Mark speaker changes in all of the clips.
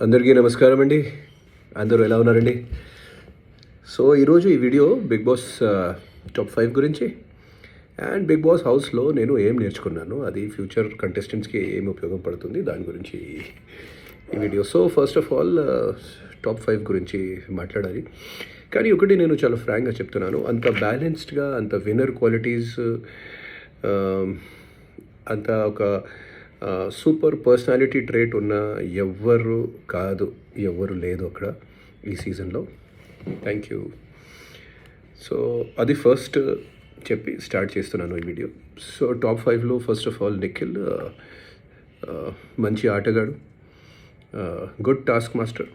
Speaker 1: అందరికీ నమస్కారం అండి. అందరూ ఎలా ఉన్నారండి? సో ఈరోజు ఈ వీడియో బిగ్ బాస్ టాప్ 5 గురించి అండ్ బిగ్ బాస్ హౌస్లో నేను ఏం నేర్చుకున్నాను, అది ఫ్యూచర్ కంటెస్టెంట్స్కి ఏం ఉపయోగపడుతుంది దాని గురించి ఈ video. So first of all top 5 గురించి మాట్లాడాలి. కానీ ఒకటి నేను చాలా ఫ్రాంక్గా చెప్తున్నాను, అంత బ్యాలెన్స్డ్గా అంత విన్నర్ క్వాలిటీస్ అంత ఒక సూపర్ పర్సనాలిటీ ట్రేట్ ఉన్న ఎవ్వరు లేదు అక్కడ ఈ సీజన్లో. Thank you. సో అది ఫస్ట్ చెప్పి స్టార్ట్ చేస్తున్నాను ఈ వీడియో. సో టాప్ 5లో ఫస్ట్ ఆఫ్ ఆల్ నిఖిల్ మంచి ఆటగాడు, గుడ్ టాస్క్ మాస్టర్.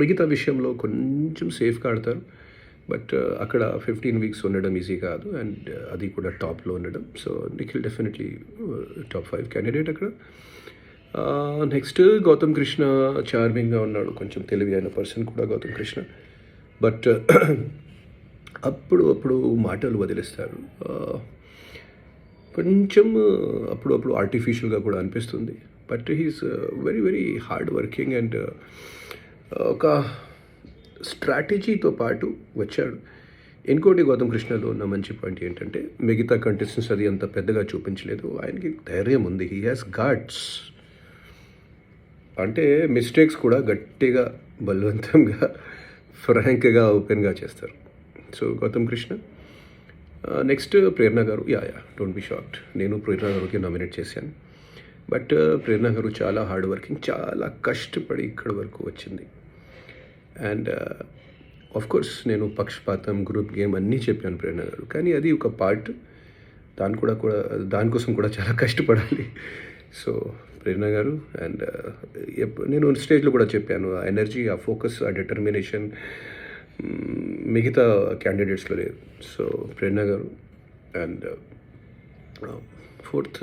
Speaker 1: మిగతా విషయంలో కొంచెం సేఫ్గా ఆడతారు, బట్ అక్కడ 15 వీక్స్ ఉండడం ఈజీ కాదు, అండ్ అది కూడా టాప్లో ఉండడం. So Nikhil definitely top 5 candidate అక్కడ. నెక్స్ట్ గౌతమ్ కృష్ణ చార్మింగ్గా ఉన్నాడు, కొంచెం తెలివి అయిన పర్సన్ కూడా గౌతమ్ కృష్ణ, బట్ అప్పుడు మాటలు వదిలేస్తారు, కొంచెం అప్పుడప్పుడు ఆర్టిఫిషియల్గా కూడా అనిపిస్తుంది. But he's very very hard working and ఒక స్ట్రాటజీతో పాటు వచ్చాడు. ఇంకోటి గౌతమ్ కృష్ణలో ఉన్న మంచి పాయింట్ ఏంటంటే మిగతా కంటెస్టెంట్స్ అది అంత పెద్దగా చూపించలేదు, ఆయనకి ధైర్యం ఉంది, హీ హ్యాస్ గాడ్స్. అంటే మిస్టేక్స్ కూడా గట్టిగా బలవంతంగా ఫ్రాంక్గా ఓపెన్గా చేస్తారు. సో గౌతమ్ కృష్ణ. నెక్స్ట్ ప్రేరణ గారు. డోంట్ బి షాక్డ్, నేను ప్రేరణ గారికి నామినేట్ చేశాను. బట్ ప్రేరణ గారు చాలా హార్డ్ వర్కింగ్, చాలా కష్టపడి ఇక్కడి వరకు వచ్చింది. అండ్ ఆఫ్ కోర్స్ నేను పక్షపాతం, గ్రూప్ గేమ్ అన్నీ చెప్పాను ప్రేరణ గారు, కానీ అది ఒక పార్ట్, దానికోసం కూడా చాలా కష్టపడాలి. సో ప్రేరణ గారు. అండ్ నేను స్టేజ్లో కూడా చెప్పాను, ఆ ఎనర్జీ, ఆ ఫోకస్, ఆ డిటర్మినేషన్ మిగతా క్యాండిడేట్స్లో లేదు. సో ప్రేరణ గారు. అండ్ ఫోర్త్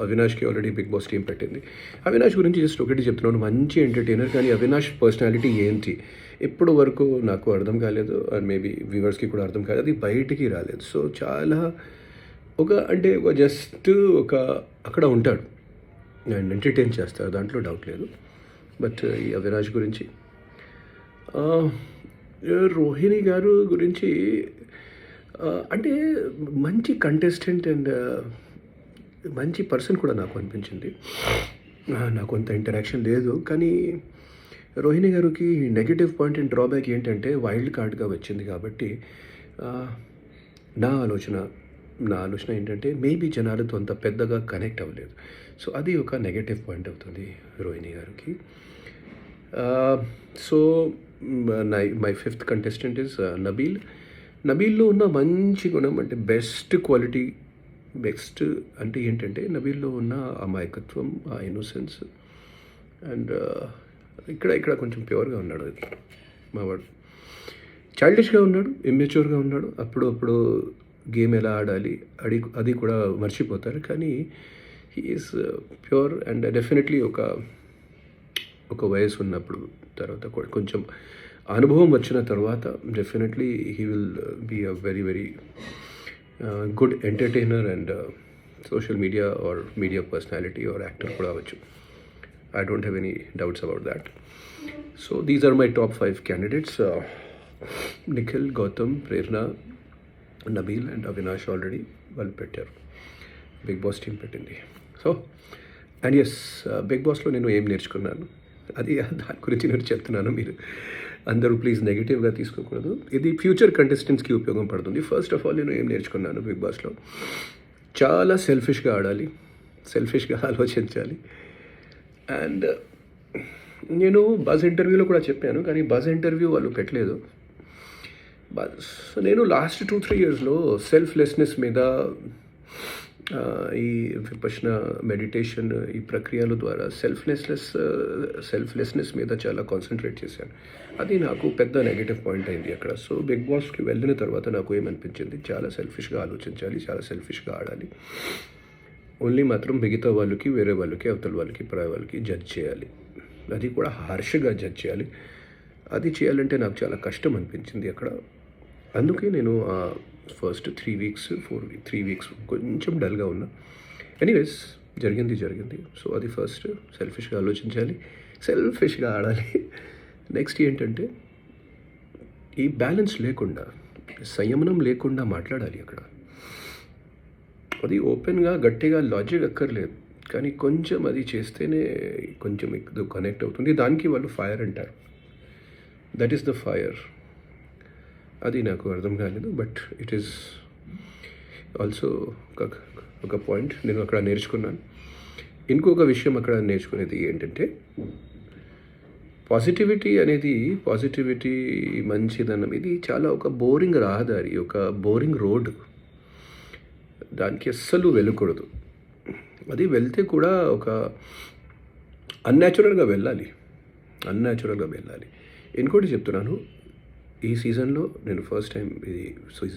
Speaker 1: అవినాష్కి ఆల్రెడీ బిగ్ బాస్ టీం పెట్టింది. అవినాష్ గురించి జస్ట్ ఒకటి చెప్తున్నాను, మంచి ఎంటర్టైనర్, కానీ అవినాష్ పర్సనాలిటీ ఏంటి ఇప్పుడు వరకు నాకు అర్థం కాలేదు, అండ్ మేబీ వ్యూవర్స్కి కూడా అర్థం కాలేదు, అది బయటికి రాలేదు. సో చాలా జస్ట్ అక్కడ ఉంటాడు అండ్ ఎంటర్టైన్ చేస్తారు, దాంట్లో డౌట్ లేదు. బట్ ఈ అవినాష్ గురించి, రోహిణి గారు గురించి అంటే మంచి కంటెస్టెంట్ అండ్ మంచి పర్సన్ కూడా నాకు అనిపించింది. నాకు అంత ఇంటరాక్షన్ లేదు, కానీ రోహిణి గారికి నెగిటివ్ పాయింట్ అండ్ డ్రాబ్యాక్ ఏంటంటే వైల్డ్ కార్డ్గా వచ్చింది కాబట్టి నా ఆలోచన ఏంటంటే మేబీ జనాలతో అంత పెద్దగా కనెక్ట్ అవ్వలేదు. సో అది ఒక నెగటివ్ పాయింట్ అవుతుంది రోహిణి గారికి. So my fifth contestant is Nabeel. నబీల్లో ఉన్న మంచి గుణం అంటే బెస్ట్ క్వాలిటీ, బెస్ట్ అంటే ఏంటంటే నబీల్లో ఉన్న అమాయకత్వం, ఆ ఇన్నోసెన్స్, అండ్ ఇక్కడ కొంచెం ప్యూర్గా ఉన్నాడు. అది మావాడు చైల్డిష్గా ఉన్నాడు, ఇమ్మెచ్యూర్గా ఉన్నాడు, అప్పుడు గేమ్ ఎలా ఆడాలి అది కూడా మర్చిపోతారు, కానీ he is pure. And definitely ఒక వయసు ఉన్నప్పుడు తర్వాత కొంచెం అనుభవం వచ్చిన తర్వాత definitely he will be a very very good entertainer and social media or media personality or actor కూడా అవ్వచ్చు. I don't have any doubts about that. So these are my top 5 candidates. Nikhil, Gautam, Prerna, Nabil and Avinash already well పెట్టారు, big Boss team పెట్టింది. So and yes, big బాస్లో నేను ఏం నేర్చుకున్నాను అది దాని గురించి నేను చెప్తున్నాను. మీరు అందరూ ప్లీజ్ నెగిటివ్గా తీసుకోకూడదు, ఇది ఫ్యూచర్ కంటెస్టెంట్స్కి ఉపయోగం పడుతుంది. ఫస్ట్ ఆఫ్ ఆల్ నేను ఏం నేర్చుకున్నాను బిగ్ బాస్లో, చాలా సెల్ఫిష్గా ఆడాలి, సెల్ఫిష్గా ఆలోచించాలి. అండ్ నేను బజ్ ఇంటర్వ్యూలో కూడా చెప్పాను, కానీ బజ్ ఇంటర్వ్యూ వాళ్ళు పెట్టలేదు. నేను లాస్ట్ 2-3 ఇయర్స్లో సెల్ఫ్లెస్నెస్ మీద, ఈ విపశ్న మెడిటేషన్, ఈ ప్రక్రియల ద్వారా సెల్ఫ్లెస్నెస్ మీద చాలా కాన్సన్ట్రేట్ చేశాను. అది నాకు పెద్ద నెగిటివ్ పాయింట్ అయింది అక్కడ. సో బిగ్ బాస్కి వెళ్ళిన తర్వాత నాకు ఏమనిపించింది, చాలా సెల్ఫిష్గా ఆలోచించాలి, చాలా సెల్ఫిష్గా ఆడాలి. ఓన్లీ మాత్రం మిగతా వాళ్ళకి, వేరే వాళ్ళకి, అవతల వాళ్ళకి, పరాయి వాళ్ళకి జడ్జ్ చేయాలి, అది కూడా హార్ష్గా జడ్జ్ చేయాలి. అది చేయాలంటే నాకు చాలా కష్టం అనిపించింది అక్కడ. అందుకే నేను ఫస్ట్ 3 వీక్స్ కొంచెం డల్గా ఉన్నా. ఎనీవేస్ జరిగింది. సో అది ఫస్ట్ సెల్ఫిష్గా ఆలోచించాలి. సెల్ఫిష్గా ఆడాలి. నెక్స్ట్ ఏంటంటే ఈ బ్యాలెన్స్ లేకుండా, సంయమనం లేకుండా మాట్లాడాలి అక్కడ. అది ఓపెన్గా గట్టిగా లాజిక్ అక్కర్లేదు, కానీ కొంచెం అది చేస్తేనే కొంచెం కనెక్ట్ అవుతుంది. దానికి వాళ్ళు ఫైర్ అంటారు. That is the fire. అది నాకు అర్థం కాలేదు, బట్ ఇట్ ఈస్ ఆల్సో ఒక పాయింట్ నేను అక్కడ నేర్చుకున్నాను. ఇంకొక విషయం అక్కడ నేర్చుకునేది ఏంటంటే పాజిటివిటీ మంచిదనం ఇది చాలా ఒక బోరింగ్ రహదారి, ఒక బోరింగ్ రోడ్. దానికి అస్సలు వెళ్ళకూడదు. అది వెళ్తే కూడా ఒక అన్యాచురల్గా వెళ్ళాలి. ఇంకోటి చెప్తున్నాను, ఈ సీజన్లో నేను ఫస్ట్ టైం ఇది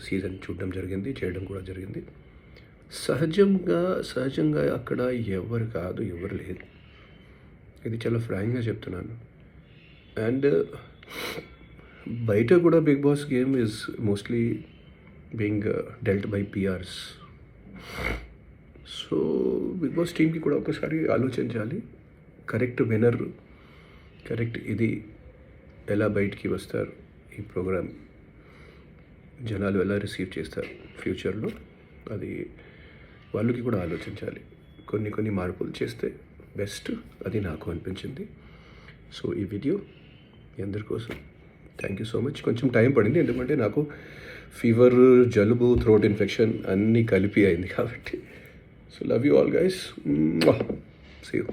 Speaker 1: సీజన్ చూడడం జరిగింది, చేయడం కూడా జరిగింది. సహజంగా అక్కడ ఎవరు లేదు. ఇది చాలా ఫ్రాంక్గా చెప్తున్నాను. అండ్ బయట కూడా Bigg Boss game is mostly being dealt by PRs. So Bigg Boss టీమ్కి కూడా ఒకసారి ఆలోచించాలి. కరెక్ట్ విన్నర్, కరెక్ట్ ఇది ఎలా బయటికి వస్తారు, ఈ ప్రోగ్రామ్ జనాలు ఎలా రిసీవ్ చేస్తారు ఫ్యూచర్లో, అది వాళ్ళకి కూడా ఆలోచించాలి. కొన్ని మార్పులు చేస్తే బెస్ట్, అది నాకు అనిపించింది. సో ఈ వీడియో మీ అందరి కోసం. Thank you so much. కొంచెం టైం పడింది, ఎందుకంటే నాకు ఫీవర్, జలుబు, థ్రోట్ ఇన్ఫెక్షన్ అన్నీ కలిపి అయింది కాబట్టి. So love you all guys. See you.